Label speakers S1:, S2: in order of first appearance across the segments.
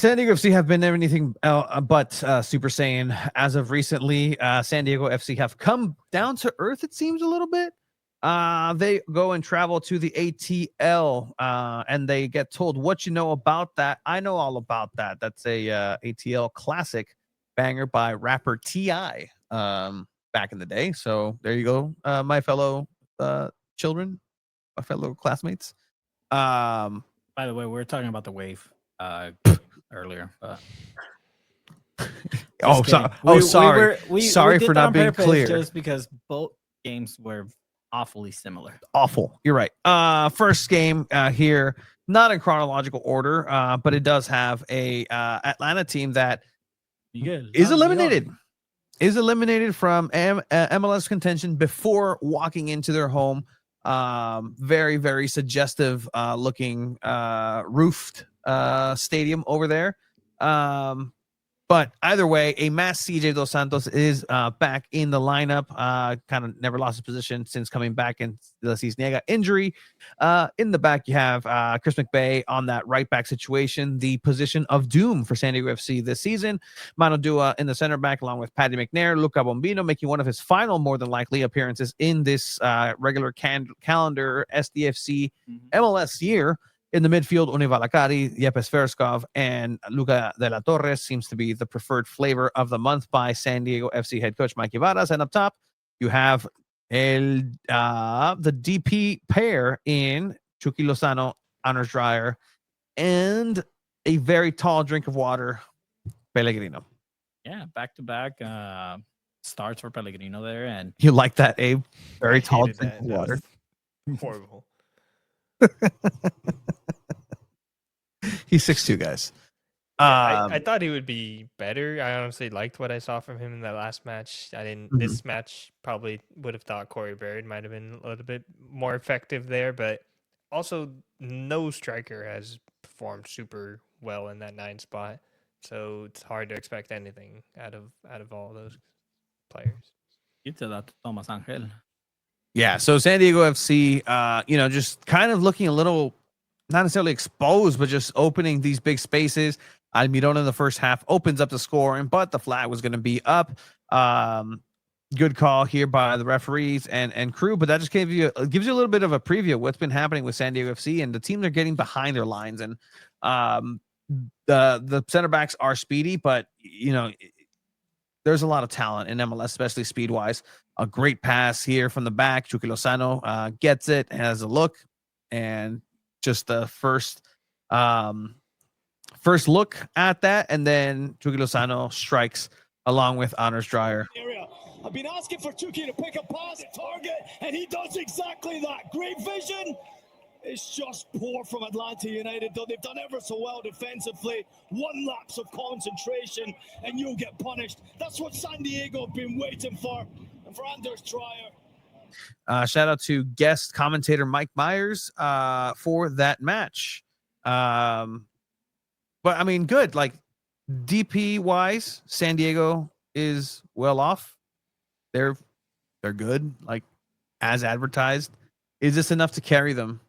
S1: San Diego FC have been anything but Super Saiyan as of recently. San Diego FC have come down to earth, it seems, a little bit. They go and travel to the ATL, and they get told what you know about that. I know all about that. That's a ATL classic banger by rapper T.I. Back in the day. So there you go, my fellow children, my fellow classmates.
S2: By the way, we were talking about the wave earlier.
S1: Sorry for not being clear.
S2: Just because both games were awfully similar.
S1: Awful. You're right. First game here, not in chronological order, but it does have a Atlanta team that is eliminated. Is eliminated from MLS contention before walking into their home. Very, very suggestive looking roofed stadium over there. But either way, a mass CJ Dos Santos is back in the lineup. Kind of never lost his position since coming back in the Cisniega injury. In the back, you have Chris McVay on that right back situation, the position of doom for San Diego FC this season. Mano Dua in the center back, along with Paddy McNair, Luca Bombino making one of his final, more than likely, appearances in this regular calendar SDFC MLS year. In the midfield, Une Valakari, Yepes Verskov, and Luca de la Torre seems to be the preferred flavor of the month by San Diego FC head coach Mike Ibarras. And up top, you have the DP pair in Chucky Lozano, Anders Dreyer, and a very tall drink of water, Pellegrino.
S2: Yeah, back-to-back starts for Pellegrino there. And
S1: you like that, Abe? Very tall drink of water.
S3: Horrible.
S1: He's 6'2", guys.
S3: I thought he would be better. I honestly liked what I saw from him in that last match. I didn't. This match probably would have thought Corey Baird might have been a little bit more effective there, but also no striker has performed super well in that 9 spot. So it's hard to expect anything out of all those players.
S2: You tell that to Thomas Angel.
S1: Yeah, so San Diego FC, just kind of looking a little, not necessarily exposed, but just opening these big spaces. Almiron in the first half opens up the scoring, but the flag was going to be up. Good call here by the referees and crew, but that just gives you a little bit of a preview of what's been happening with San Diego FC, and the teams are getting behind their lines, and the center backs are speedy, but there's a lot of talent in MLS, especially speed-wise. A great pass here from the back. Chucky Lozano gets it, has a look, and just the first look at that, and then Chucky Lozano strikes along with Anders Dreyer.
S4: I've been asking for Chucky to pick a pass at target, and he does exactly that. Great vision. It's just poor from Atlanta United, though. They've done ever so well defensively. One lapse of concentration, and you'll get punished. That's what San Diego have been waiting for. And for Anders Dreyer.
S1: Shout out to guest commentator Mike Myers for that match. But I mean, good. Like DP wise, San Diego is well off. They're good, like as advertised. Is this enough to carry them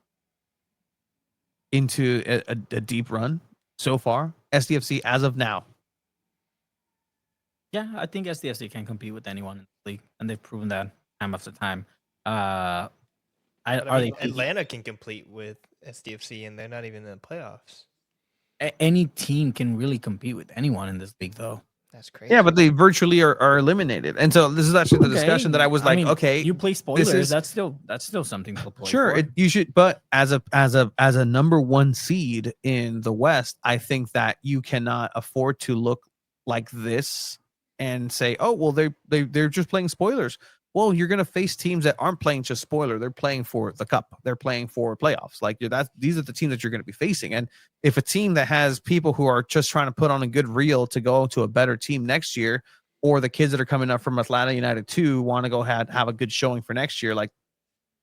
S1: into a deep run so far? SDFC as of now.
S2: Yeah, I think SDFC can compete with anyone in the league, and they've proven that time after time.
S3: Atlanta can compete with SDFC, and they're not even in the playoffs.
S2: Any team can really compete with anyone in this league, though.
S3: That's crazy.
S1: Yeah, but they virtually are eliminated, and so this is actually the discussion that I was okay,
S2: you play spoilers. That's still something to play.
S1: Sure,
S2: for.
S1: You should, but as a number 1 seed in the West, I think that you cannot afford to look like this and say, oh well, they're just playing spoilers. Well, you're going to face teams that aren't playing just spoiler. They're playing for the cup. They're playing for playoffs. Like these are the teams that you're going to be facing. And if a team that has people who are just trying to put on a good reel to go to a better team next year, or the kids that are coming up from Atlanta United 2 want to go have a good showing for next year, like,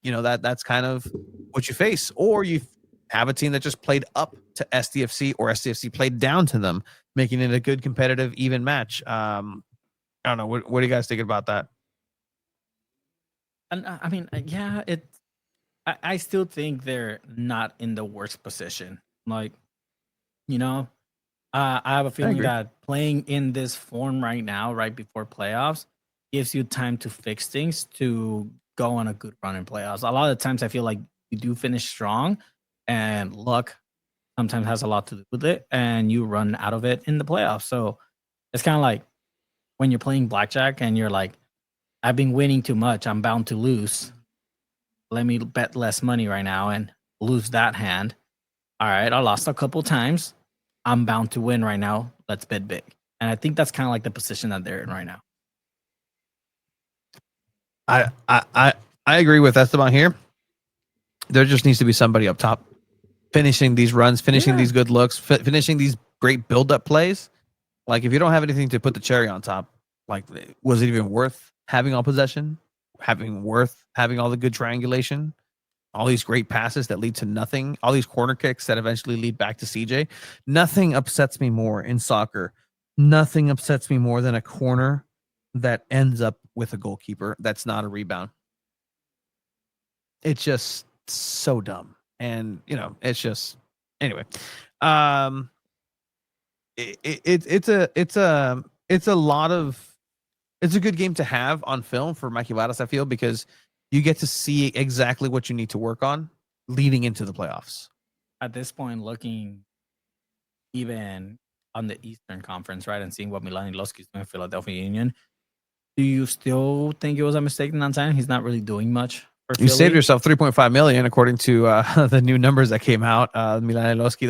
S1: that's kind of what you face. Or you have a team that just played up to SDFC, or SDFC played down to them, making it a good competitive, even match. I don't know. What are you guys thinking about that?
S2: And I mean, yeah, I still think they're not in the worst position. Like, I have a feeling
S1: agree.
S2: that playing in this form right now, right before playoffs, gives you time to fix things to go on a good run in playoffs. A lot of times I feel like you do finish strong and luck sometimes has a lot to do with it and you run out of it in the playoffs. So it's kind of like when you're playing blackjack and you're like, I've been winning too much. I'm bound to lose. Let me bet less money right now and lose that hand. All right, I lost a couple times. I'm bound to win right now. Let's bet big. And I think that's kind of like the position that they're in right now.
S1: I agree with Esteban here. There just needs to be somebody up top finishing these runs, finishing these good looks, finishing these great build-up plays. Like, if you don't have anything to put the cherry on top, like, was it even worth having all possession? Worth having all the good triangulation? All these great passes that lead to nothing, all these corner kicks that eventually lead back to CJ. Nothing upsets me more in soccer. Nothing upsets me more than a corner that ends up with a goalkeeper that's not a rebound. It's just so dumb. And, it's just, anyway. It's a good game to have on film for Mikey Vadas, I feel, because you get to see exactly what you need to work on leading into the playoffs.
S2: At this point, looking even on the Eastern Conference, right, and seeing what Milan Loski's doing in Philadelphia Union, do you still think it was a mistake not signing? He's not really doing much for Philly.
S1: You saved yourself $3.5 million, according to the new numbers that came out. Milan Loski,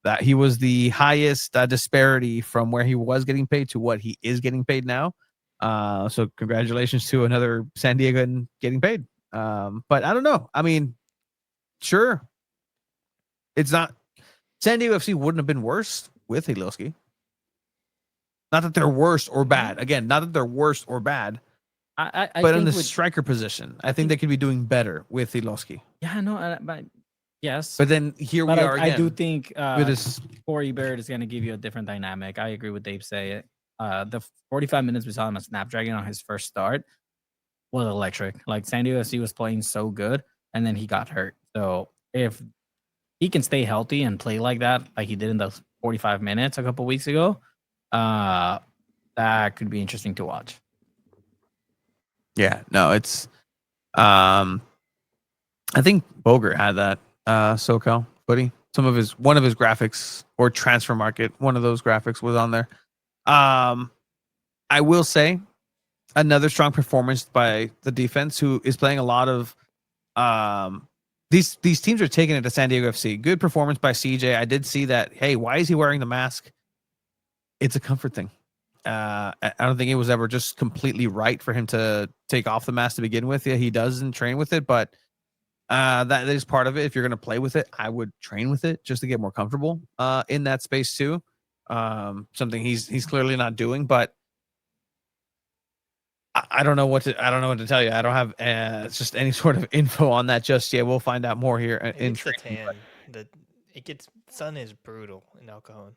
S1: that he was the highest disparity from where he was getting paid to what he is getting paid now. So congratulations to another San Diego and getting paid. But I don't know. I mean, sure. It's not San Diego FC wouldn't have been worse with Hilowski. Not that they're worse or bad. Again, not that they're worse or bad.
S2: I
S1: but in the striker position, I think they could be doing better with Hilowski.
S2: Yeah, no, but yes.
S1: But then here we are again.
S2: I do think Corey Bird is going to give you a different dynamic. I agree with Dave say it. The 45 minutes we saw him at Snapdragon on his first start was electric. Like, San Diego FC was playing so good, and then he got hurt. So if he can stay healthy and play like that, like he did in those 45 minutes a couple weeks ago, that could be interesting to watch.
S1: Yeah, no, it's I think Bogert had that SoCal footy. One of his graphics, or Transfer Market, one of those graphics was on there. I will say another strong performance by the defense, who is playing a lot of these teams are taking it to San Diego FC. Good performance by CJ. I did see that. Hey, why is he wearing the mask? It's a comfort thing. I don't think it was ever just completely right for him to take off the mask to begin with. Yeah, he doesn't train with it, but that is part of it. If you're going to play with it, I would train with it just to get more comfortable in that space too. Something he's clearly not doing, but I don't know what to tell you. I don't have just any sort of info on that just yet. We'll find out more here in
S3: training. Sun is brutal in El Cajon.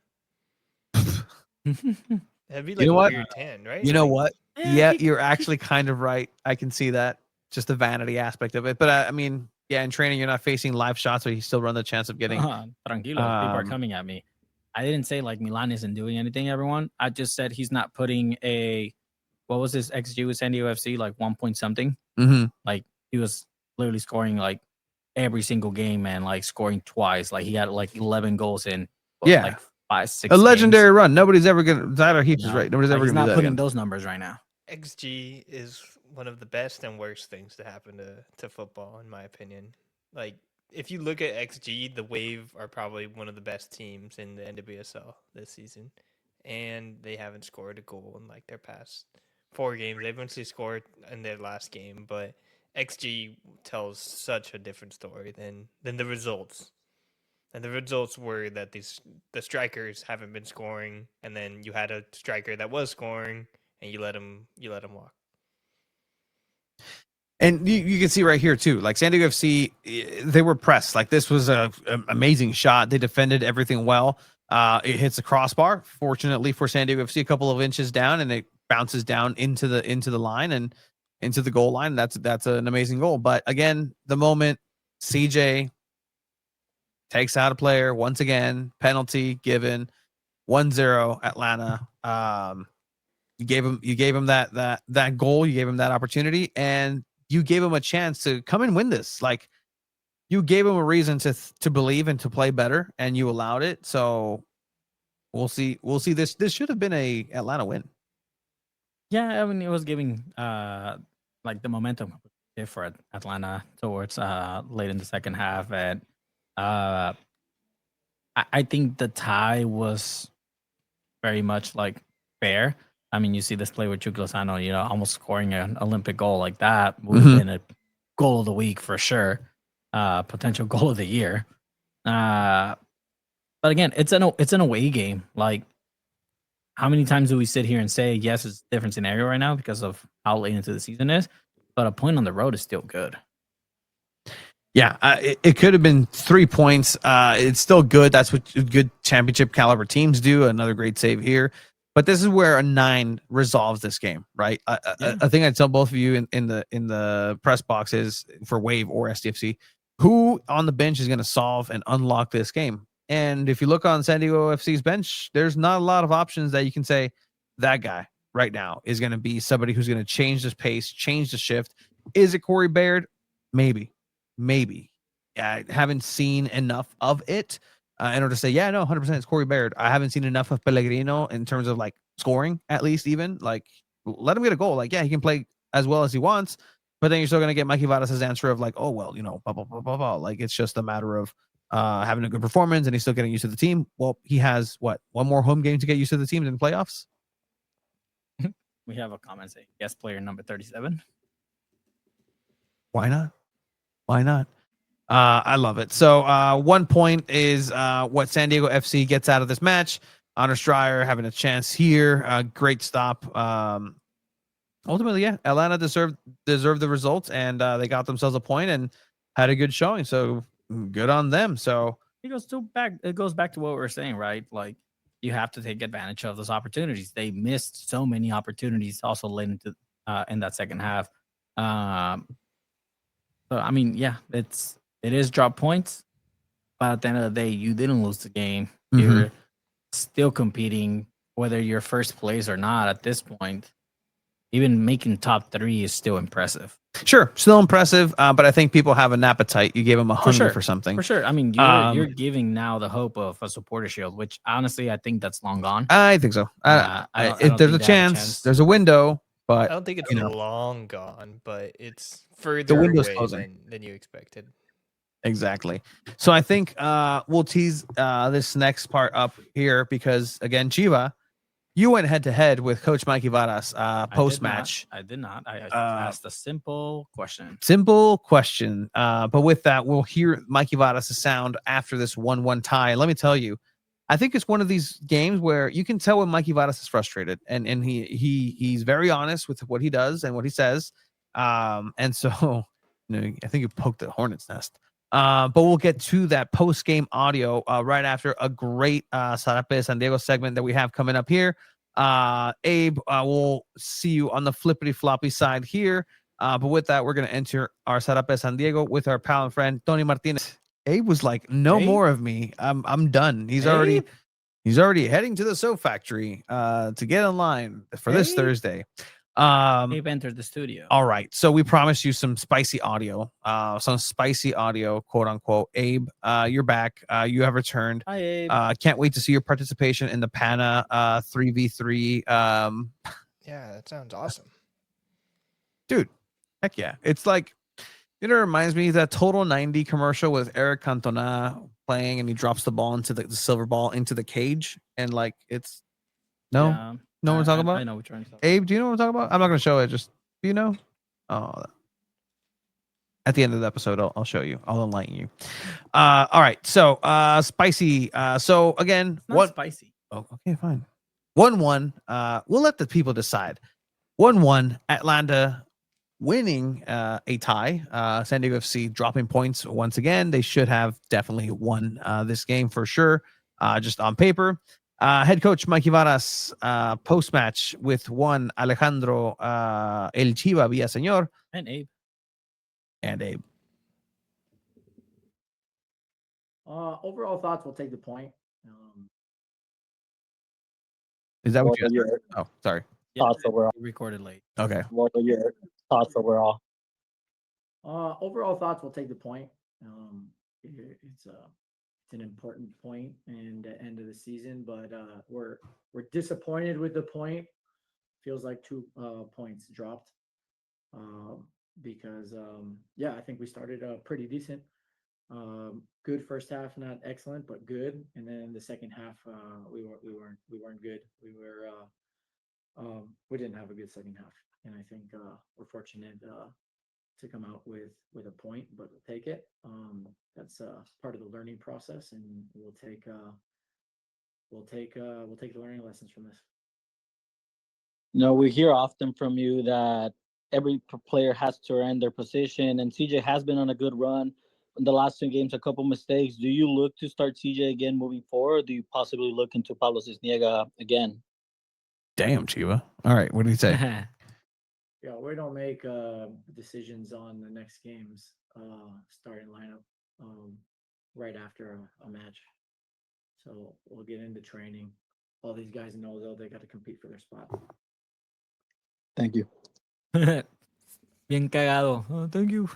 S3: That'd be like a weird tan, right?
S1: You know what? Yeah, you're actually kind of right. I can see that. Just the vanity aspect of it. But I mean, yeah, in training, you're not facing live shots, but you still run the chance of getting.
S2: Tranquilo, people are coming at me. I didn't say like Milan isn't doing anything, everyone. I just said he's not putting what was his XG with San Diego FC, like 1 point something.
S1: Mm-hmm.
S2: Like, he was literally scoring like every single game and like scoring twice. Like, he had like 11 goals in like 5-6
S1: legendary
S2: games.
S1: Run. Nobody's ever gonna. Tyler Heaps is right. Nobody's ever
S2: gonna. He's not putting
S1: again.
S2: Those numbers right now.
S3: XG is one of the best and worst things to happen to football, in my opinion. Like, if you look at XG, the Wave are probably one of the best teams in the NWSL this season, and they haven't scored a goal in like their past 4 games. They've eventually scored in their last game, but XG tells such a different story than the results. And the results were that the strikers haven't been scoring, and then you had a striker that was scoring, and you let him walk.
S1: And you can see right here too, like San Diego FC, they were pressed. Like, this was an amazing shot. They defended everything well. It hits the crossbar. Fortunately for San Diego FC, a couple of inches down, and it bounces down into the line and into the goal line. That's an amazing goal. But again, the moment CJ takes out a player once again, penalty given. 1-0 Atlanta. You gave him that goal, you gave him that opportunity, and you gave him a chance to come and win this. Like, you gave him a reason to believe and to play better, and you allowed it. So we'll see. This should have been a Atlanta win.
S2: Yeah, I mean, it was giving like the momentum for Atlanta towards late in the second half, and I think the tie was very much like fair. I mean, you see this play with Chucky Lozano, almost scoring an Olympic goal like that would have been a goal of the week for sure, potential goal of the year. But again, it's an away game. Like, how many times do we sit here and say, yes, it's a different scenario right now because of how late into the season is, but a point on the road is still good.
S1: Yeah, it could have been 3 points. It's still good. That's what good championship caliber teams do. Another great save here. But this is where a 9 resolves this game, right? I think I'd tell both of you in the press boxes for Wave or SDFC, who on the bench is going to solve and unlock this game. And if you look on San Diego FC's bench, there's not a lot of options that you can say that guy right now is going to be somebody who's going to change this pace, change the shift. Is it Corey Baird? Maybe. I haven't seen enough of it in order to say, yeah, no, 100% it's Corey Baird. I haven't seen enough of Pellegrino in terms of like scoring, at least even like let him get a goal. Like, yeah, he can play as well as he wants, but then you're still going to get Mikey Vadas' answer of like, oh, well, blah, blah, blah, blah, blah. Like, it's just a matter of having a good performance and he's still getting used to the team. Well, he has one more home game to get used to the team in playoffs.
S2: We have a comment saying guest player number 37.
S1: Why not? I love it. So 1 point is what San Diego FC gets out of this match. Anders Dreyer having a chance here. Great stop. Ultimately, yeah, Atlanta deserved the results, and they got themselves a point and had a good showing. So good on them. So
S2: it goes back to what we were saying, right? Like, you have to take advantage of those opportunities. They missed so many opportunities also late into in that second half. So I mean, yeah, it is drop points, but at the end of the day, you didn't lose the game. You're still competing, whether you're first place or not at this point. Even making top 3 is still impressive.
S1: Sure, still impressive, but I think people have an appetite. You gave them a hunger for something.
S2: For sure. I mean, you're giving now the hope of a supporter shield, which honestly, I think that's long gone.
S1: I think so. If there's a chance, there's a window, but
S3: I don't think it's long gone, but it's further
S1: the window's
S3: away
S1: closing
S3: than you expected.
S1: Exactly. So I think we'll tease this next part up here because, again, Chiva, you went head-to-head with Coach Mikey Varas post-match.
S2: I did not. I asked a simple question.
S1: But with that, we'll hear Mikey Varas' sound after this 1-1 tie. Let me tell you, I think it's one of these games where you can tell when Mikey Varas is frustrated, and he's very honest with what he does and what he says. And so I think you poked the hornet's nest. But we'll get to that post-game audio right after a great Sarape San Diego segment that we have coming up here. Abe, we'll see you on the flippity-floppy side here. But with that, we're going to enter our Sarape San Diego with our pal and friend, Tony Martinez. Abe was like, no more of me. I'm done. He's already heading to the soap factory to get in line for this Thursday.
S2: Abe entered the studio.
S1: All right. So we promised you some spicy audio, quote unquote. Abe, you're back. You have returned.
S2: Hi, Abe.
S1: Can't wait to see your participation in the PANA 3v3.
S3: Yeah, that sounds awesome.
S1: Dude, heck yeah. It's like, it reminds me of that Total 90 commercial with Eric Cantona playing and he drops the ball into the silver ball into the cage. And like, it's no.
S2: Yeah,
S1: No one talking about?
S2: I know what you're talking about.
S1: Abe, do you know what I'm talking about? I'm not going to show it. Just, do you know? Oh, at the end of the episode, I'll show you. I'll enlighten you. All right. So, spicy. So again,
S2: Not spicy.
S1: Oh, okay, fine. 1-1. We'll let the people decide. 1-1. Atlanta winning a tie. San Diego FC dropping points once again. They should have definitely won this game for sure. Just on paper. Head coach Mikey Varas post-match with one Alejandro El Chiva Villaseñor
S2: and Abe.
S5: Overall thoughts, we'll take the point.
S1: Is that what
S5: What
S1: you
S5: are
S1: asked?
S5: your
S1: Oh, sorry.
S5: thoughts overall?
S2: Recorded late.
S1: Okay.
S5: What are your thoughts overall?
S6: Overall thoughts, we'll take the point. It's an important point and the end of the season, but we're disappointed with the point. Feels like 2 points dropped because I think we started pretty decent. Good first half, not excellent, but good. And then the second half, we weren't good. We didn't have a good second half, and I think we're fortunate to come out with a point, but we'll take it. That's part of the learning process, and we'll take the learning lessons from this.
S5: We hear often from you that every player has to earn their position, and CJ has been on a good run. In the last 2 games, a couple mistakes. Do you look to start CJ again moving forward, or do you possibly look into Pablo SanDiego again?
S1: Damn, Chiva. All right, what do you say?
S6: Yeah, we don't make decisions on the next game's starting lineup right after a match. So we'll get into training. All these guys know, though, they got to compete for their spot.
S5: Thank you.
S2: Bien cagado. Oh, thank you.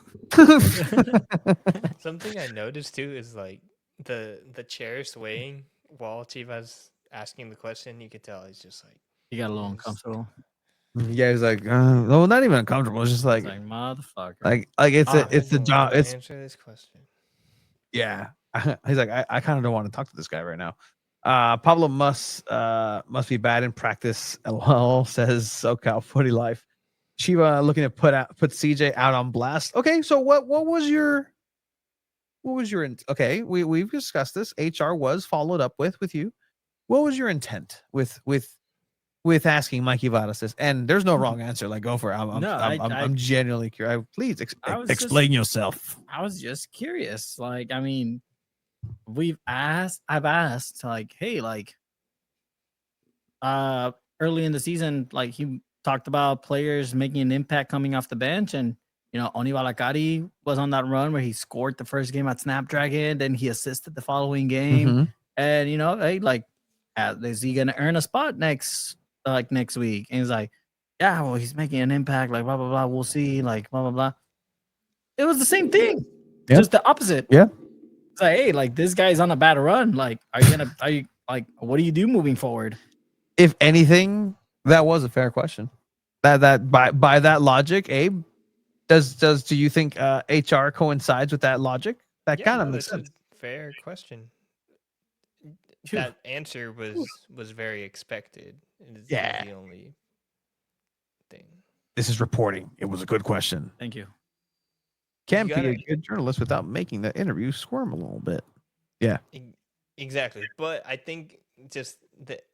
S3: Something I noticed too is like the chair swaying while Chiva's asking the question. You could tell he's just like
S2: He got a little uncomfortable.
S1: Yeah, he's like, no, not even uncomfortable. It's just like
S2: motherfucker.
S1: like it's the
S3: don't
S1: job.
S3: wanna
S1: It's
S3: answer this question.
S1: yeah. He's like, I kind of don't want to talk to this guy right now. Pablo must be bad in practice. LOL, says SoCal Footy Life. Chiva looking to put CJ out on blast. Okay, so what was your okay? We've discussed this. HR was followed up with you. What was your intent with asking Mikey Vadas this? And there's no wrong answer. Like, go for it. I'm genuinely curious. Please explain yourself.
S2: I was just curious. Like, I mean, I've asked, like, hey, like, early in the season, like, he talked about players making an impact coming off the bench, and Oni Balakari was on that run where he scored the first game at Snapdragon, then he assisted the following game, and hey, like, is he gonna earn a spot next week? And he's like, yeah, well, he's making an impact, like blah blah blah. We'll see, like blah blah blah. It was the same thing, just the opposite.
S1: Yeah.
S2: It's like, hey, like, this guy's on a bad run. Like, what do you do moving forward?
S1: If anything, that was a fair question. That by that logic, Abe, do you think HR coincides with that logic? That kind of makes sense.
S3: A fair question. That answer was very expected. It's the only thing.
S1: This is reporting. It was a good question.
S2: Thank you.
S1: Can't be a good journalist without making the interview squirm a little bit. Yeah.
S3: Exactly. But I think just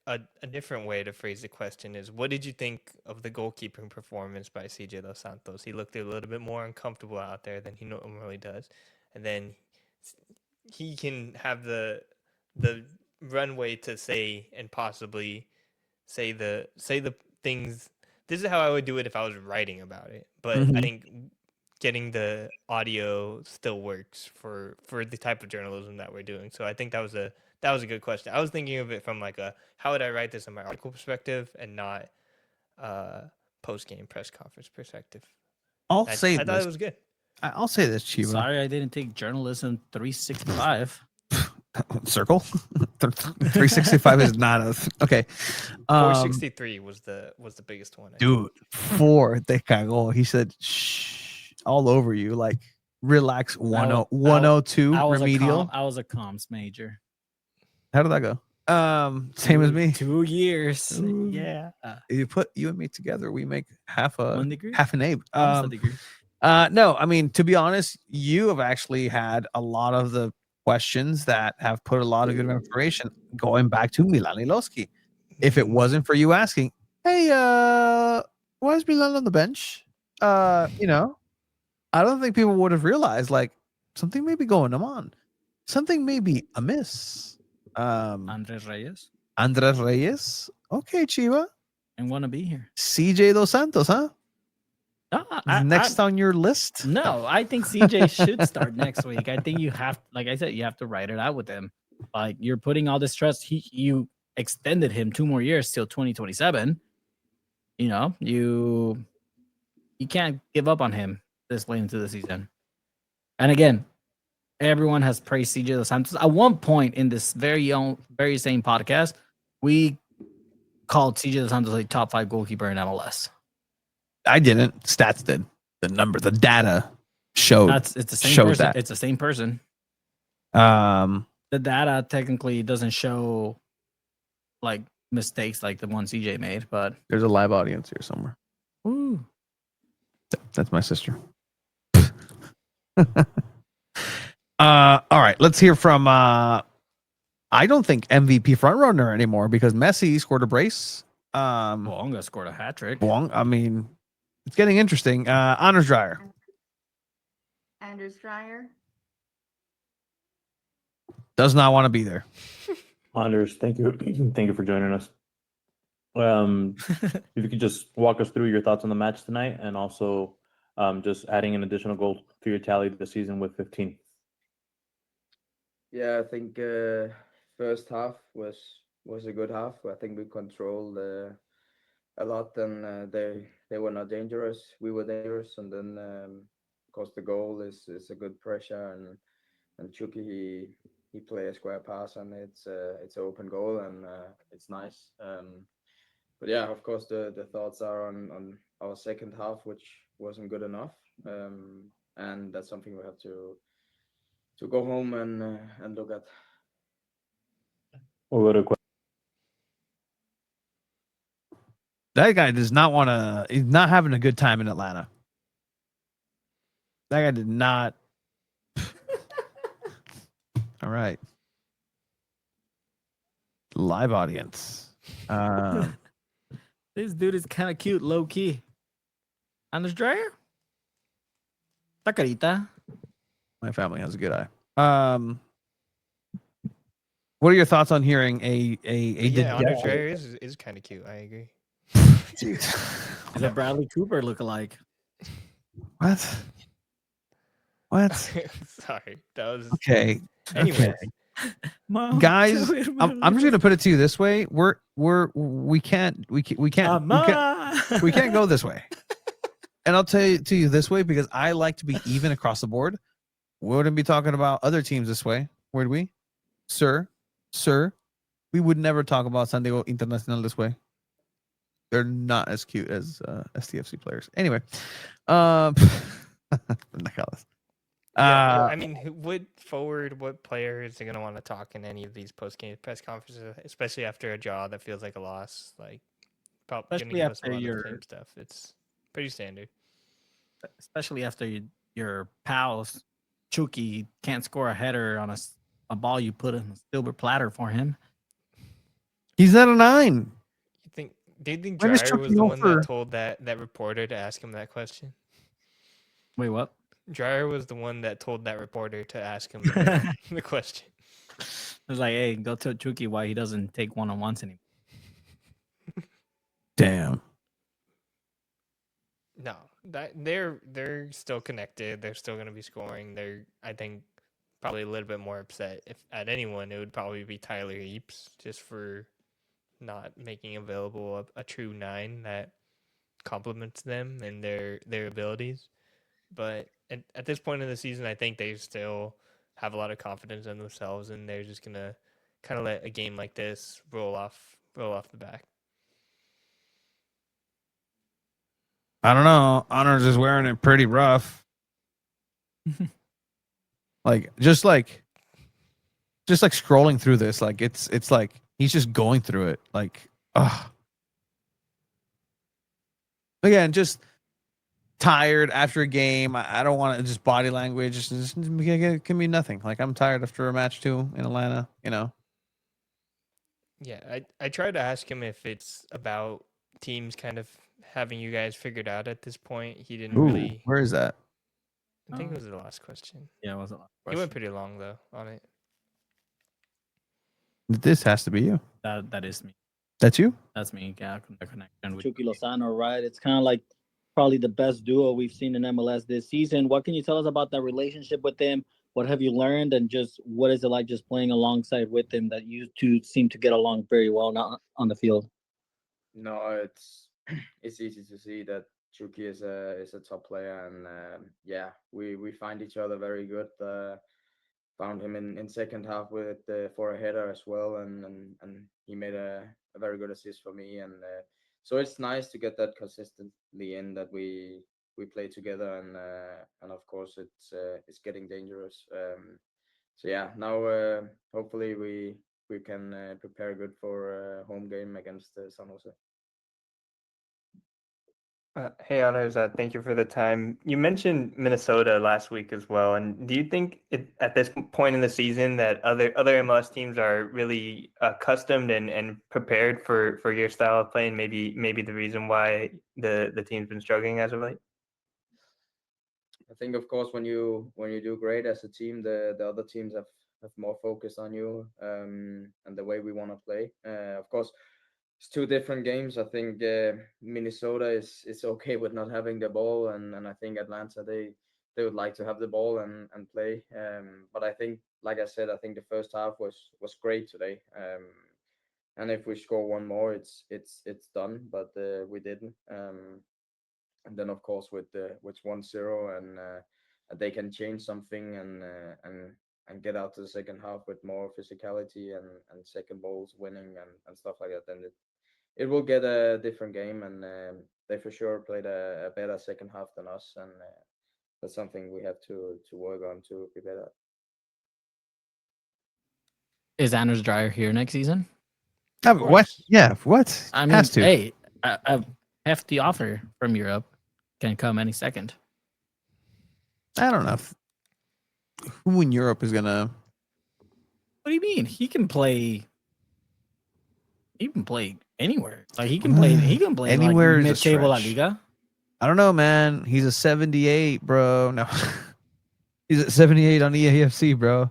S3: a different way to phrase the question is, what did you think of the goalkeeping performance by CJ Dos Santos? He looked a little bit more uncomfortable out there than he normally does. And then he can have the runway to say and possibly say the things. This is how I would do it if I was writing about it. But I think getting the audio still works for the type of journalism that we're doing. So I think that was a good question. I was thinking of it from like how would I write this in my article perspective and not post-game press conference perspective.
S1: I thought
S3: it was good.
S1: I'll say this, Chiva.
S2: Sorry, I didn't take journalism 365.
S1: Circle 365 is not a okay.
S3: 463 was the biggest one.
S1: Dude, 4 te cagó. He said shh all over you, like relax. 102 remedial.
S2: I was a comms major.
S1: How did that go? Same as me.
S2: 2 years. Yeah.
S1: You put you and me together, we make half an Abe.
S2: Degree.
S1: No, I mean, to be honest, you have actually had a lot of the questions that have put a lot of good information going back to Milan Iloski. If it wasn't for you asking, hey, why is Milan on the bench? I don't think people would have realized like something may be going on. Something may be amiss.
S2: Andres Reyes.
S1: Okay, Chiva.
S2: And want to be here.
S1: CJ Dos Santos, huh?
S2: No,
S1: next on your list?
S2: No, I think CJ should start next week. I think you have, like I said, you have to write it out with him. Like, you're putting all this trust. You extended him 2 more years till 2027. You know, you can't give up on him this late into the season. And again, everyone has praised CJ Dos Santos. At one point in this very same podcast, we called CJ Dos Santos a top 5 goalkeeper in MLS.
S1: I didn't. Stats did. The data showed.
S2: It's the same
S1: showed
S2: person.
S1: that.
S2: It's the same person.
S1: The
S2: data technically doesn't show like mistakes like the one CJ made, but
S1: there's a live audience here somewhere.
S2: Ooh.
S1: That's my sister. All right, let's hear from I don't think MVP frontrunner anymore because Messi scored a brace.
S2: Bonga scored a hat trick.
S1: I mean, it's getting interesting. Anders Dreyer.
S7: Anders Dreyer.
S1: Does not want to be there.
S8: Anders, thank you. Thank you for joining us. If you could just walk us through your thoughts on the match tonight and also just adding an additional goal to your tally this season with 15.
S9: Yeah, I think first half was a good half. I think we controlled a lot, and they were not dangerous. We were dangerous, and then of course the goal is a good pressure, and Chucky he play a square pass, and it's an open goal, and it's nice. But yeah, of course the thoughts are on our second half, which wasn't good enough, and that's something we have to go home and look at.
S8: We'll go to
S1: That guy does not want to. He's not having a good time in Atlanta. That guy did not. All right. Live audience.
S2: This dude is kind of cute, low key. Anders Dreyer? Tacarita.
S1: My family has a good eye. What are your thoughts on hearing a
S3: Anders Dreyer is kind of cute. I agree.
S1: Dude.
S2: Is a Bradley Cooper lookalike?
S1: What? What?
S3: Sorry, that was
S1: Okay.
S3: Anyways.
S1: Okay. Guys, I'm just gonna put it to you this way: we can't go this way. And I'll tell you to you this way because I like to be even across the board. We wouldn't be talking about other teams this way, would we, sir? We would never talk about SanDiego Internacional this way. They're not as cute as SDFC players. Anyway,
S3: I mean, what player is going to want to talk in any of these post-game press conferences, especially after a draw that feels like a loss? Like, probably going to give us a lot of the same stuff. It's pretty standard.
S2: Especially after your pals, Chucky can't score a header on a ball you put in a silver platter for him.
S1: He's at a 9.
S3: Do you think Dreyer was the one that told that reporter to ask him that question?
S2: Wait, what?
S3: Dreyer was the one that told that reporter to ask him the question.
S2: I was like, hey, go tell Chucky why he doesn't take one-on-ones anymore.
S1: Damn.
S3: No, they're still connected. They're still going to be scoring. They're, I think, probably a little bit more upset. If at anyone, it would probably be Tyler Eaps, just for not making available a true 9 that complements them and their abilities. But at this point in the season, I think they still have a lot of confidence in themselves, and they're just gonna kind of let a game like this roll off the back.
S1: I don't know. Honors is wearing it pretty rough. just like scrolling through this, like it's like he's just going through it. Like, again, just tired after a game. I don't want to just body language. It can be nothing. Like, I'm tired after a match too in Atlanta. You know.
S3: Yeah, I tried to ask him if it's about teams kind of having you guys figured out at this point. He didn't really.
S1: Where is that?
S3: I think it was the last question.
S2: Yeah, it was the last question.
S3: He went pretty long though on it.
S1: This has to be you.
S2: That is me.
S1: That's you?
S2: That's me. Yeah, the connection with
S5: Chucky Lozano, right? It's kind of like probably the best duo we've seen in MLS this season. What can you tell us about that relationship with him? What have you learned, and just what is it like just playing alongside with him that you two seem to get along very well not on the field?
S9: No, it's easy to see that Chucky is a top player, and yeah, we find each other very good. Found him in second half with for a header as well, and he made a very good assist for me, and so it's nice to get that consistently in that we play together, and of course it's getting dangerous. So yeah, now hopefully we can prepare good for a home game against San Jose.
S3: Hey, Honors, thank you for the time. You mentioned Minnesota last week as well, and do you think at this point in the season that other MLS teams are really accustomed and prepared for your style of play, and maybe the reason why the team's been struggling as of late?
S9: I think, of course, when you do great as a team, the other teams have more focus on you, and the way we want to play. Of course, it's two different games. I think Minnesota is okay with not having the ball, and I think Atlanta they would like to have the ball and play. But I think, like I said, I think the first half was great today. And if we score one more, it's done. But we didn't. And then of course with 1-0 and they can change something and get out to the second half with more physicality and second balls winning and stuff like that, then it will get a different game, and they for sure played a better second half than us, and that's something we have to work on to be better.
S2: Is Anders Dreyer here next season?
S1: What? Yeah, what?
S2: I mean,
S1: Has to.
S2: hey, a hefty offer from Europe can come any second.
S1: I don't know who in Europe is gonna.
S2: What do you mean? He can play. He can play anywhere. Like he can play. He can play
S1: Anywhere
S2: like
S1: is a
S2: mid-table La
S1: stretch.
S2: Liga.
S1: I don't know, man. He's a 78, bro. No, he's at 78 on EAFC, bro.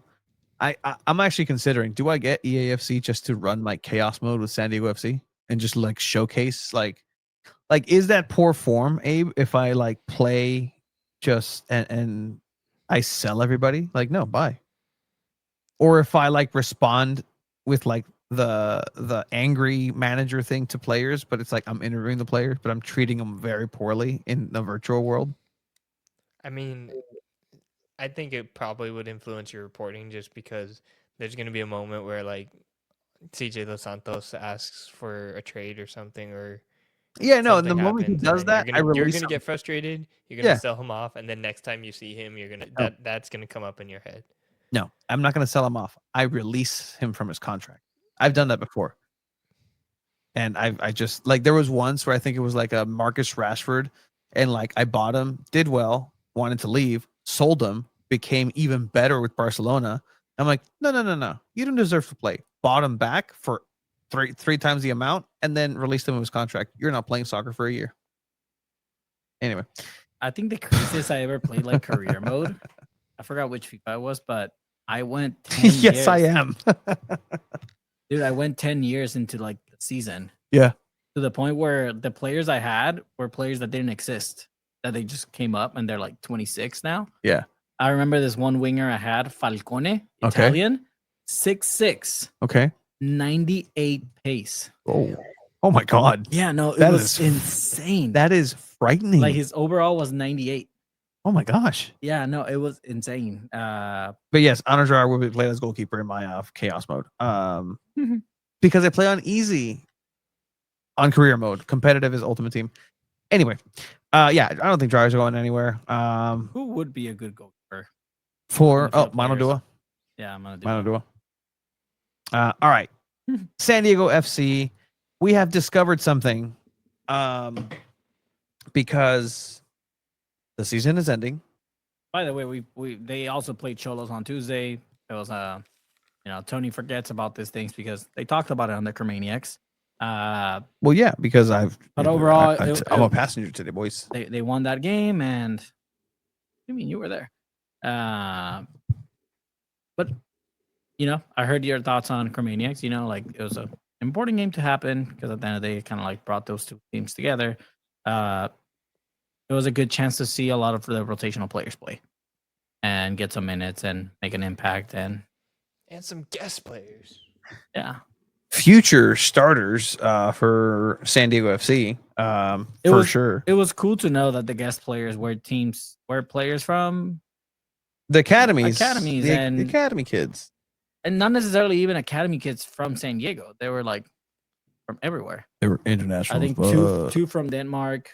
S1: I'm actually considering. Do I get EAFC just to run like chaos mode with SanDiego FC and just like showcase like is that poor form, Abe? If I like play just and I sell everybody, like no, bye. Or if I like respond with like the angry manager thing to players, but it's like I'm interviewing the players, but I'm treating them very poorly in the virtual world.
S3: I mean, I think it probably would influence your reporting just because there's going to be a moment where like CJ Dos Santos asks for a trade or something, or
S1: yeah, no. And the
S3: something
S1: moment he
S3: happens,
S1: does
S3: and then
S1: that,
S3: you're gonna get frustrated. You're gonna
S1: Yeah.
S3: sell him off, and then next time you see him, you're gonna
S1: Oh.
S3: that's gonna come up in your head.
S1: No, I'm not going to sell him off. I release him from his contract. I've done that before. And I just like there was once where I think it was like a Marcus Rashford, and like I bought him, did well, wanted to leave, sold him, became even better with Barcelona. I'm like, no, you don't deserve to play. Bought him back for three times the amount, and then released him of his contract. You're not playing soccer for a year. Anyway,
S2: I think the craziest I ever played like career mode. I forgot which FIFA it was, but I went 10
S1: yes,
S2: years.
S1: I am.
S2: Dude, I went 10 years into like the season.
S1: Yeah.
S2: To the point where the players I had were players that didn't exist, that they just came up and they're like 26 now.
S1: Yeah.
S2: I remember this one winger I had, Falcone,
S1: Okay.
S2: Italian, 6'6",
S1: Okay.
S2: 98 pace.
S1: Oh my God.
S2: Yeah, no, it
S1: That
S2: was
S1: is
S2: insane.
S1: That is frightening.
S2: Like his overall was 98.
S1: Oh my gosh.
S2: Yeah, no, it was insane.
S1: But yes, Anders Dreyer will be played as goalkeeper in my chaos mode. Because I play on easy on career mode. Competitive is ultimate team. Anyway, yeah, I don't think Dryer's going anywhere.
S2: Who would be a good goalkeeper?
S1: For Mano Dua.
S2: Yeah, Mano
S1: Dua. All right. SanDiego FC. We have discovered something. Because the season is ending.
S2: By the way, they also played Cholos on Tuesday. It was Tony forgets about these things because they talked about it on the Kermaniacs.
S1: Well, yeah, because
S2: But overall,
S1: I'm a passenger today, boys.
S2: They won that game, and I mean you were there. But I heard your thoughts on Kermaniacs. Like it was an important game to happen because at the end of the day, it kind of like brought those two teams together. It was a good chance to see a lot of the rotational players play. and get some minutes and make an impact. And
S3: some guest players.
S2: Yeah.
S1: Future starters for San Diego FC, sure.
S2: It was cool to know that the guest players were players from
S1: the academies,
S2: and
S1: the academy kids,
S2: and not necessarily even academy kids from San Diego. They were like from everywhere.
S1: They were international.
S2: I think two from Denmark.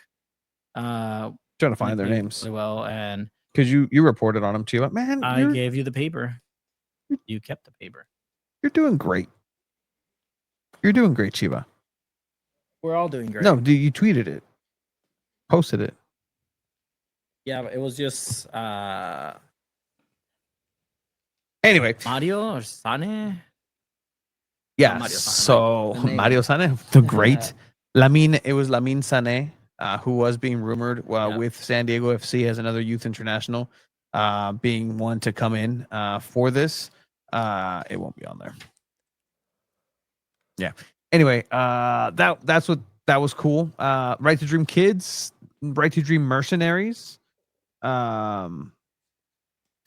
S1: Trying to find their names
S2: really well, and
S1: because you reported on them too. But man,
S2: I gave you the paper. You kept the paper.
S1: You're doing great. You're doing great, Chiba.
S2: We're all doing great.
S1: No, you tweeted it, posted it.
S2: Yeah, it was just
S1: anyway.
S2: Mario or Sane?
S1: Yeah.
S2: Mario Sane,
S1: so
S2: right?
S1: Mario Sane, the great Lamine. It was Lamine Sane, who was being rumored with San Diego FC as another youth international, being one to come in for this. It won't be on there. Yeah. Anyway, that was cool. Right to Dream Kids, Right to Dream Mercenaries. You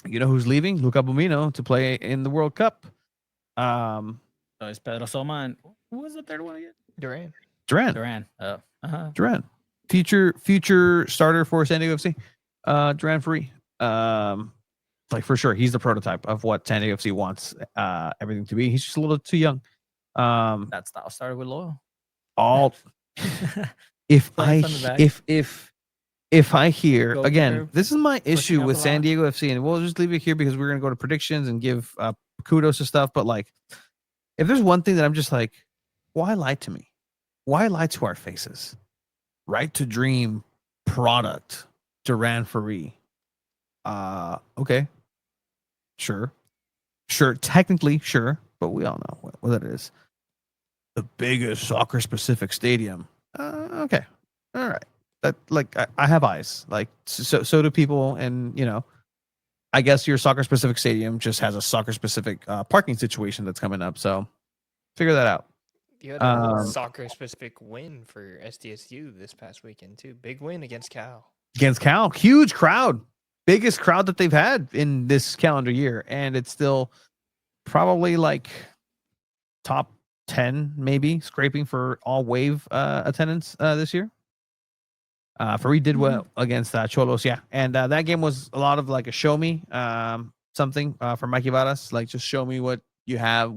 S1: know who's leaving? Luca Bumino to play in the World Cup.
S2: So it's Pedro Soma and who was the third one again?
S3: Duran.
S2: Duran.
S1: Duran. Future starter for San Diego FC. Duran Free. Like for sure, he's the prototype of what San Diego FC wants everything to be. He's just a little too young.
S2: That style started with Loyal.
S1: If I hear
S2: Go
S1: again,
S2: there,
S1: this is my issue
S2: out
S1: with
S2: the
S1: San
S2: lot.
S1: Diego FC, and we'll just leave it here because we're gonna go to predictions and give kudos to stuff. But like, if there's one thing that I'm just like, why lie to me? Why lie to our faces? Right to Dream product, Duran Free. Okay. Sure. Technically, sure, but we all know what that is. The biggest soccer specific stadium. Okay. All right. That like I have eyes. Like so do people, and I guess your soccer specific stadium just has a soccer specific parking situation that's coming up. So figure that out.
S3: You had a soccer specific win for SDSU this past weekend too. Big win against Cal.
S1: Huge crowd. Biggest crowd that they've had in this calendar year, and it's still probably like top 10, maybe scraping for all wave attendance this year. Farid did well against Cholos, and that game was a lot of like a show me something from Mikey Varas, like just show me what you have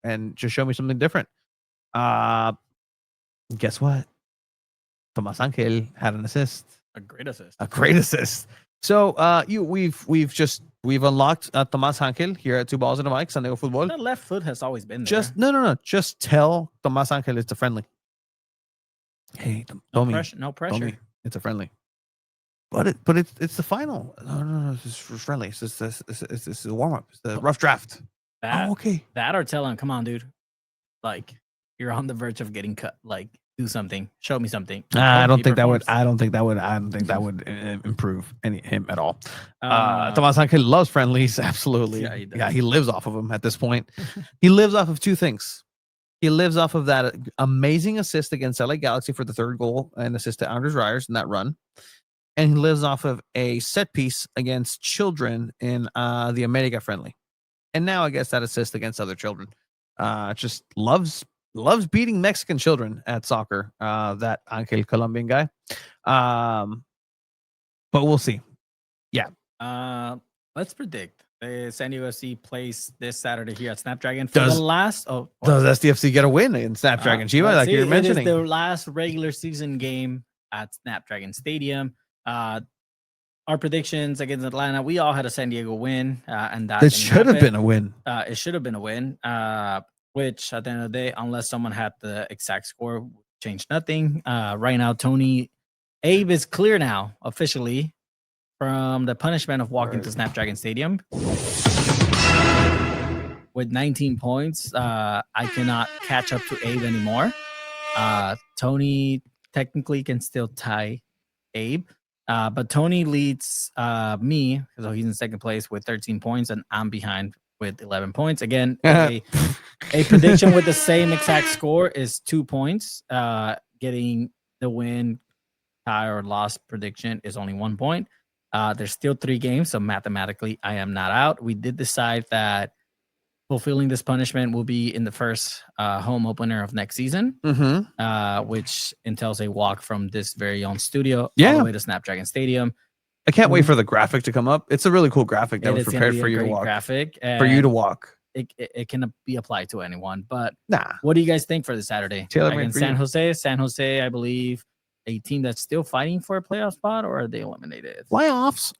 S1: and just show me something different. Guess what? Tomas Angel had an assist.
S2: A great assist.
S1: So we've unlocked Tomas Angel here at 2 Balls and a Mic, SanDiego.Futbol.
S2: That left foot has always been there.
S1: No. Just tell Tomas Angel it's a friendly. Hey,
S2: no pressure.
S1: Tommy, it's a friendly. But it's the final. No. This is friendly. It's a warm up. It's the rough draft. Okay.
S2: That or tell him, come on, dude. Like you're on the verge of getting cut. Like do something. Show me something.
S1: I don't think that would improve him at all. Tomas Angel loves friendlies. Absolutely.
S2: Yeah, he does.
S1: Yeah, he lives off of them at this point. He lives off of two things. He lives off of that amazing assist against LA Galaxy for the third goal and assist to Anders Ryers in that run. And he lives off of a set piece against children in the America friendly. And now I guess that assist against other children. Just loves beating Mexican children at soccer, that Angel Colombian guy. But we'll see. Yeah.
S2: Let's predict. San Diego FC plays this Saturday here at Snapdragon for
S1: Does SDFC get a win in Snapdragon, Chiba, like you're mentioning?
S2: It is the last regular season game at Snapdragon Stadium. Our predictions against Atlanta, we all had a San Diego win, and that
S1: should have been a win.
S2: It should have been a win, which at the end of the day, unless someone had the exact score, changed nothing. Right now, Abe is clear now officially from the punishment of walking to Snapdragon Stadium with 19 points. I cannot catch up to Abe anymore. Tony technically can still tie Abe, but Tony leads me, so he's in second place with 13 points, and I'm behind with 11 points. Again, a prediction with the same exact score is 2 points. Getting the win, tie, or loss prediction is only 1 point. There's still 3 games, so mathematically, I am not out. We did decide that fulfilling this punishment will be in the first home opener of next season, which entails a walk from this very own studio all the way to Snapdragon Stadium.
S1: I can't wait for the graphic to come up. It's a really cool graphic that was prepared for you to walk.
S2: Graphic
S1: for you to walk.
S2: It can be applied to anyone. But
S1: nah,
S2: what do you guys think for this Saturday? Against San Jose? San Jose, I believe, a team that's still fighting for a playoff spot, or are they eliminated?
S1: Playoffs.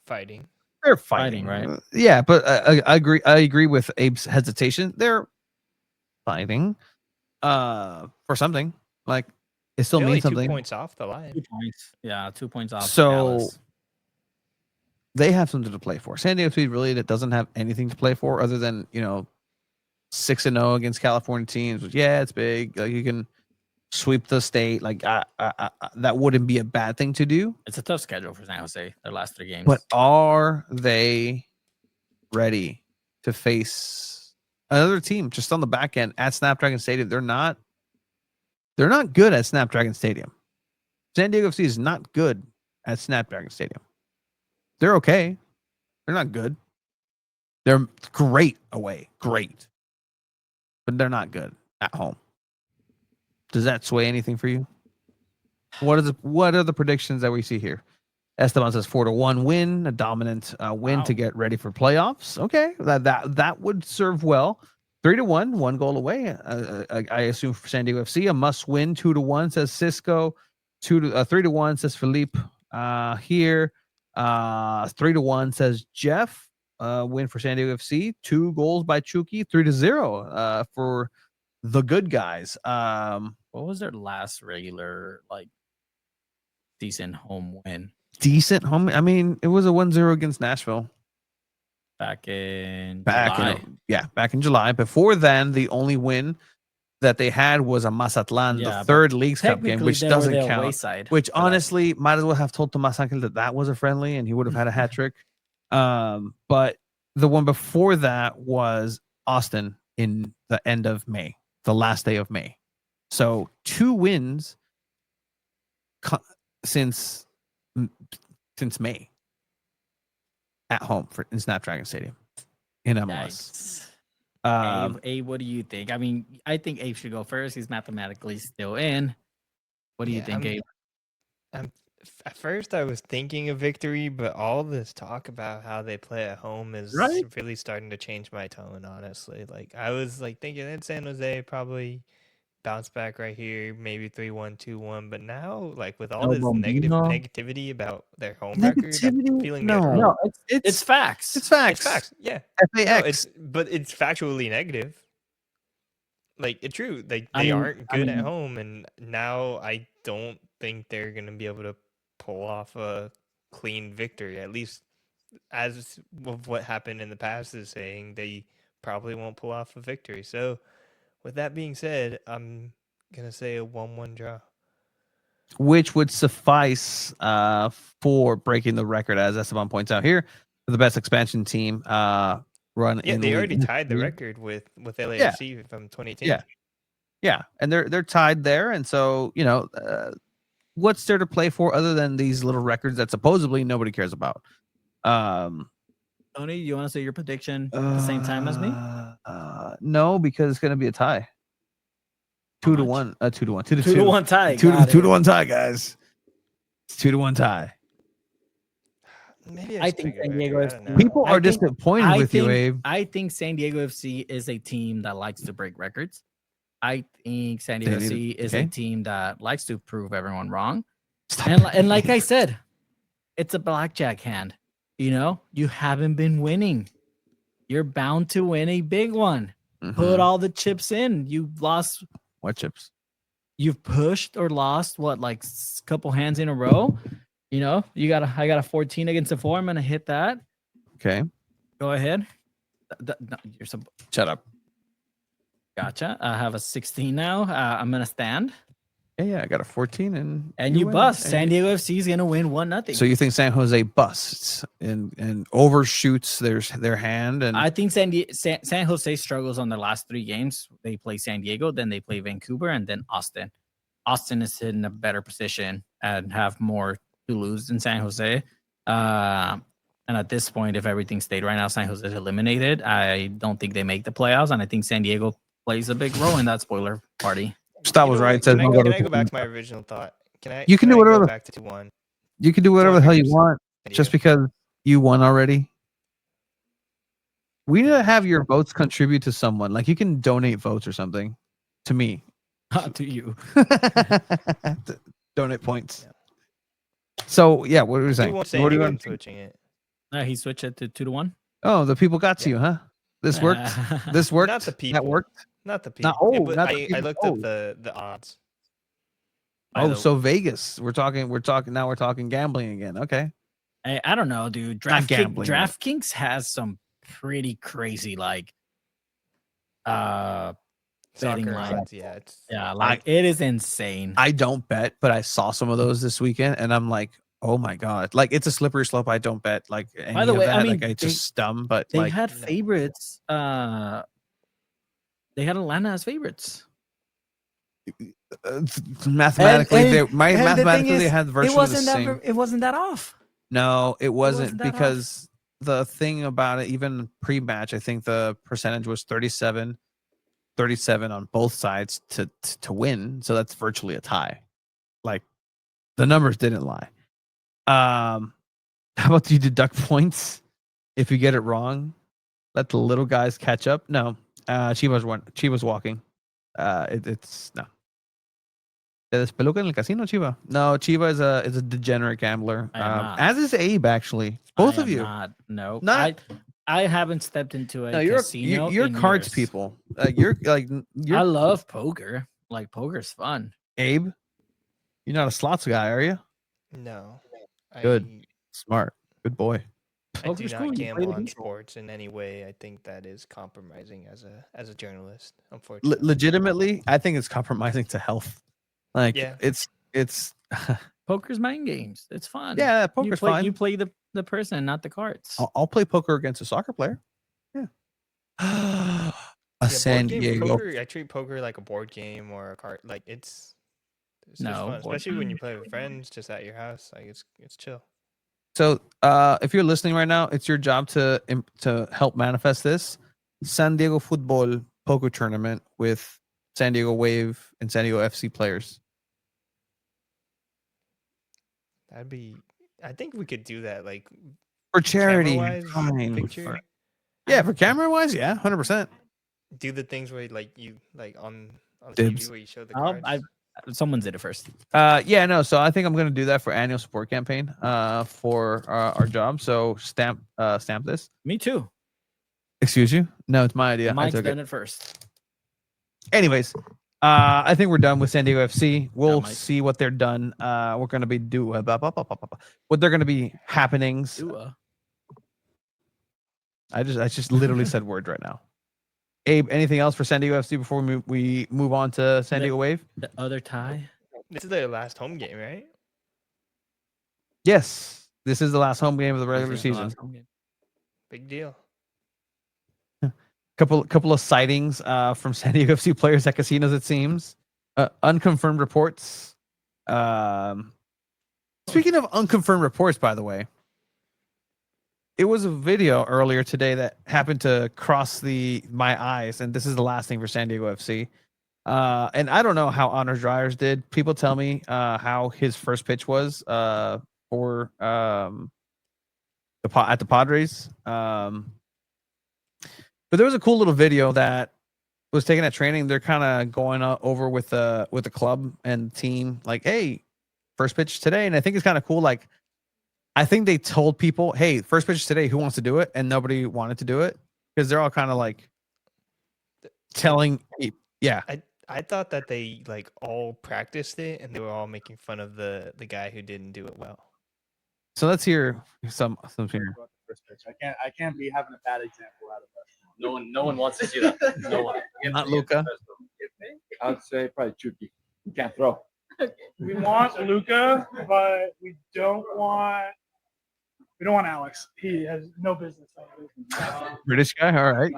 S3: Fighting.
S1: They're fighting,
S2: right?
S1: Yeah, but I agree. I agree with Abe's hesitation. They're fighting for something. Like it still means something.
S3: 2 points off the line.
S2: 2 points. Yeah, 2 points off.
S1: So
S2: Dallas.
S1: they have something to play for. SanDiego really doesn't have anything to play for other than 6-0 against California teams. Which, yeah, it's big. Like you can sweep the state. Like that wouldn't be a bad thing to do.
S2: It's a tough schedule for San Jose. Their last 3 games.
S1: But are they ready to face another team just on the back end at Snapdragon Stadium? They're not good at Snapdragon Stadium. SanDiego FC is not good at Snapdragon Stadium. They're okay. They're not good. They're great away. Great. But they're not good at home. Does that sway anything for you? What are the predictions that we see here? Esteban says 4-1 win, a dominant win to get ready for playoffs. Okay, that would serve well. 3-1, 1 goal away. I assume for SanDiego FC, a must win. 2-1 says Cisco. 3-1 says Philippe. Here, 3-1 says Jeff. Win for SanDiego FC. 2 goals by Chucky. 3-0 for the good guys.
S2: What was their last regular decent home win?
S1: Decent home. I mean, it was a 1-0 against Nashville.
S2: Back in July.
S1: Back in July. Before then, the only win that they had was a Mazatlan, the third Leagues Cup game, which doesn't count. Which honestly, might as well have told Tomas Angel that was a friendly, and he would have had a hat trick. But the one before that was Austin in the end of May, the last day of May. So 2 wins since May at home in Snapdragon Stadium in MLS.
S2: Abe, what do you think? I mean, I think Abe should go first. He's mathematically still in. What do you think, Abe?
S3: At first, I was thinking of victory, but all this talk about how they play at home is really starting to change my tone, honestly. Like, I was thinking that San Jose probably bounce back right here, maybe 3-1, 2-1. But now, with all this negativity about their home record, I'm feeling
S2: no, it's facts.
S1: It's facts.
S3: It's facts. Yeah.
S1: FAX.
S3: But it's factually negative. It's true. They aren't good at home, and now I don't think they're gonna be able to pull off a clean victory. At least, as of what happened in the past is saying, they probably won't pull off a victory. So, with that being said, I'm gonna say a 1-1 draw,
S1: which would suffice for breaking the record, as Esteban points out here, for the best expansion team run.
S3: Yeah, they already tied the record with LAFC from 2018.
S1: Yeah, and they're tied there, and so what's there to play for other than these little records that supposedly nobody cares about?
S2: Tony, you want to say your prediction at the same time as me?
S1: No, because it's going to be a tie. 2-1. 2-1.
S2: 2-1 tie.
S1: 2-1 tie, guys. It's 2-1 tie.
S3: Maybe
S2: I think SanDiego FC.
S1: People are disappointed with you, Abe.
S2: I think SanDiego FC is a team that likes to break records. I think SanDiego FC is a team that likes to prove everyone wrong. And like I said, it's a blackjack hand. You haven't been winning. You're bound to win a big one. Put all the chips in. You've lost.
S1: What chips?
S2: You've pushed or lost a couple hands in a row. I got a 14 against a 4. I'm gonna hit that.
S1: Okay.
S2: Go ahead.
S1: Shut up.
S2: Gotcha. I have a 16 now. I'm gonna stand.
S1: Yeah. I got a 14
S2: and you bust. SanDiego FC is gonna win 1-0.
S1: So you think San Jose busts and overshoots their hand? And
S2: I think San Jose struggles on their last 3 games. They play San Diego, then they play Vancouver, and then Austin. Austin is in a better position and have more to lose than San Jose. And at this point, if everything stayed right now, San Jose is eliminated. I don't think they make the playoffs, and I think San Diego plays a big role in that spoiler party.
S1: That was right.
S3: Can I go back to my original thought?
S1: You can do whatever.
S3: Go back to 2-1?
S1: You can do whatever the hell you want, just because you won already. We need to have your votes contribute to someone. Like you can donate votes or something to me.
S2: To you.
S1: Donate points. Yeah. So yeah, what were you saying? What are you
S3: I'm switching it?
S2: He switched it to 2-1.
S1: Oh, the people got to you, huh? This worked. This worked.
S3: Not the people.
S1: That worked.
S3: Not the people.
S1: I
S3: looked up the odds.
S1: Oh, so Vegas. We're talking. Now we're talking gambling again. Okay.
S2: Hey, I don't know, dude. DraftKings has some pretty crazy betting lines. It is insane.
S1: I don't bet, but I saw some of those this weekend, and I'm like, oh my god, like it's a slippery slope. I don't bet like any
S2: By the way,
S1: of that.
S2: I mean,
S1: it's just dumb. But
S2: they had favorites. They had Atlanta as favorites.
S1: Mathematically, they had virtually the same.
S2: It wasn't that off.
S1: No, it wasn't because the thing about it, even pre-match, I think the percentage was 37 on both sides to win. So that's virtually a tie. Like the numbers didn't lie. How about you deduct points if you get it wrong? Let the little guys catch up. No, Chiva's walking. It's no. ¿Te despeluca en el casino, Chiva? No, Chiva is a degenerate gambler. As is Abe, actually. Both of you.
S2: I haven't stepped into a casino.
S1: You're cards
S2: years.
S1: people. You're.
S2: I love poker. Like poker's fun.
S1: Abe, you're not a slots guy, are you?
S3: No.
S1: Good. Smart. Good boy.
S3: I do not gamble on sports in any way. I think that is compromising as a journalist, unfortunately.
S1: Legitimately, I think it's compromising to health. Like it's
S2: poker's mind games. It's fun.
S1: Yeah, poker's fun.
S2: You play the person, not the cards.
S1: I'll play poker against a soccer player. Yeah. SanDiego.
S3: I treat poker like a board game or a card. Like it's just fun, especially when you play with friends, just at your house. Like it's chill.
S1: So, if you're listening right now, it's your job to help manifest this SanDiego.Futbol poker tournament with San Diego Wave and San Diego FC players.
S3: I think we could do that, like
S1: for charity. For camera wise, 100%.
S3: Do the things where you on TV where you show the cards.
S2: Someone did it first.
S1: So I think I'm gonna do that for annual support campaign for our job. So stamp this.
S2: Me too.
S1: Excuse you? No, it's my idea.
S2: Mike's done it first.
S1: Anyways, I think we're done with San Diego FC. We'll see what they're done. We're gonna be what they're gonna be happenings. I just literally said words right now. Abe, anything else for San Diego FC before we move on to San Diego Wave?
S2: The other tie?
S3: This is their last home game, right?
S1: Yes. This is the last home game of the regular season.
S3: Big deal.
S1: Couple of sightings from San Diego FC players at casinos, it seems. Unconfirmed reports. Speaking of unconfirmed reports, by the way, it was a video earlier today that happened to cross my eyes, and this is the last thing for San Diego FC. And I don't know how Honors Dryers did. People tell me how his first pitch was for at the Padres. But there was a cool little video that was taken at training. They're kind of going over with the club and team, like, hey, first pitch today. And I think it's kind of cool. Like, I think they told people, hey, first pitch today, who wants to do it? And nobody wanted to do it because they're all kind of like telling, yeah.
S3: I thought that they all practiced it and they were all making fun of the guy who didn't do it well.
S1: So let's hear some here.
S10: I can't be having a bad example out of us. No one wants to see that. No one.
S1: Not Luca.
S10: I'd say probably Chucky. You can't throw.
S11: We want Luca, but we don't want Alex. He has no business.
S1: British guy, all right.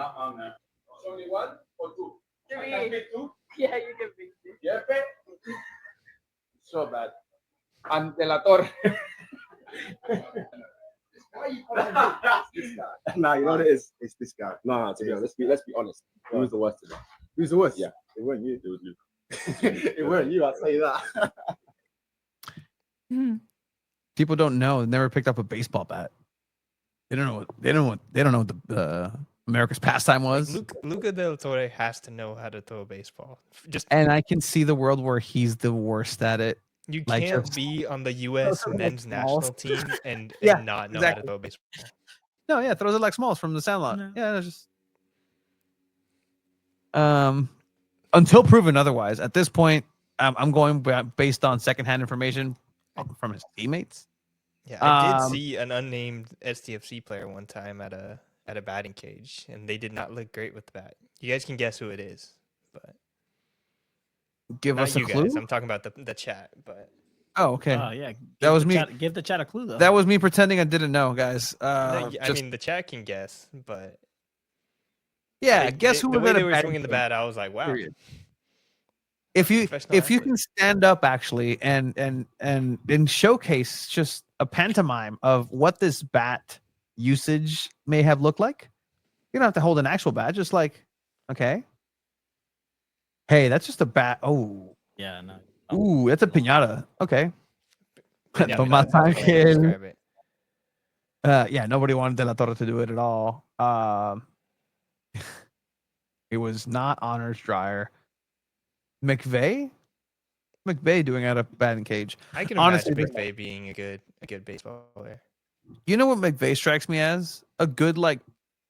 S10: Only one or two?
S7: Three. Yeah, you can be.
S10: Yepe. So bad. Ante la torre.
S12: Nah, you know what it is? It's this guy. No, to be honest, let's be honest. Who was the worst today? Who's the worst? Yeah, it weren't you. It was you. It weren't you. I'll tell you that.
S1: People don't know. Never picked up a baseball bat. They don't know what. They don't know what the America's pastime was.
S3: Luca Del Torre has to know how to throw a baseball.
S1: And I can see the world where he's the worst at it.
S3: You
S1: Like,
S3: can't
S1: just-
S3: be on the U.S. men's
S1: Smalls.
S3: national team and
S1: Yeah,
S3: not know
S1: exactly.
S3: how to throw a baseball.
S1: No, yeah, throws it like Smalls from the Sandlot.
S2: No.
S1: Yeah, it's just until proven otherwise. At this point, I'm going based on secondhand information from his teammates.
S3: Yeah, I did see an unnamed SDFC player one time at a batting cage, and they did not look great with the bat. You guys can guess who it is, but
S1: Give
S3: not
S1: us a
S3: you
S1: clue.
S3: guys. I'm talking about the chat, but
S1: Oh, okay.
S2: Yeah.
S1: That was me.
S2: Give the chat a clue though.
S1: That was me pretending I didn't know, guys.
S3: I
S1: Just-
S3: mean the chat can guess, but
S1: yeah, guess who
S3: the
S1: was
S3: way
S1: at
S3: they
S1: a
S3: were
S1: batting
S3: swinging the
S1: cage,
S3: bat, I was like, wow.
S1: period. If you
S3: Professional athlete.
S1: can stand up actually and showcase just a pantomime of what this bat usage may have looked like, you don't have to hold an actual bat. Just like, okay, hey, that's just a bat. Oh,
S2: Yeah, no.
S1: ooh, that's a piñata. Okay.
S3: Yeah,
S1: Tomás
S3: that's the way I
S1: Ángel.
S3: describe it.
S1: Yeah, nobody wanted De La Torre to do it at all. It was not Honors Dreyer. McVeigh doing out of batting cage.
S3: I can
S1: Honestly,
S3: imagine McVay being a good baseball player.
S1: You know what McVeigh strikes me as? A good like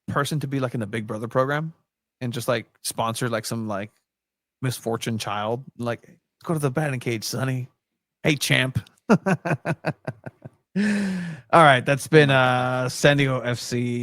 S1: person to be like in a Big Brother program and just like sponsor like some like misfortune child. Like, go to the batting cage, Sonny. Hey, champ. All right, that's been SanDiego FC.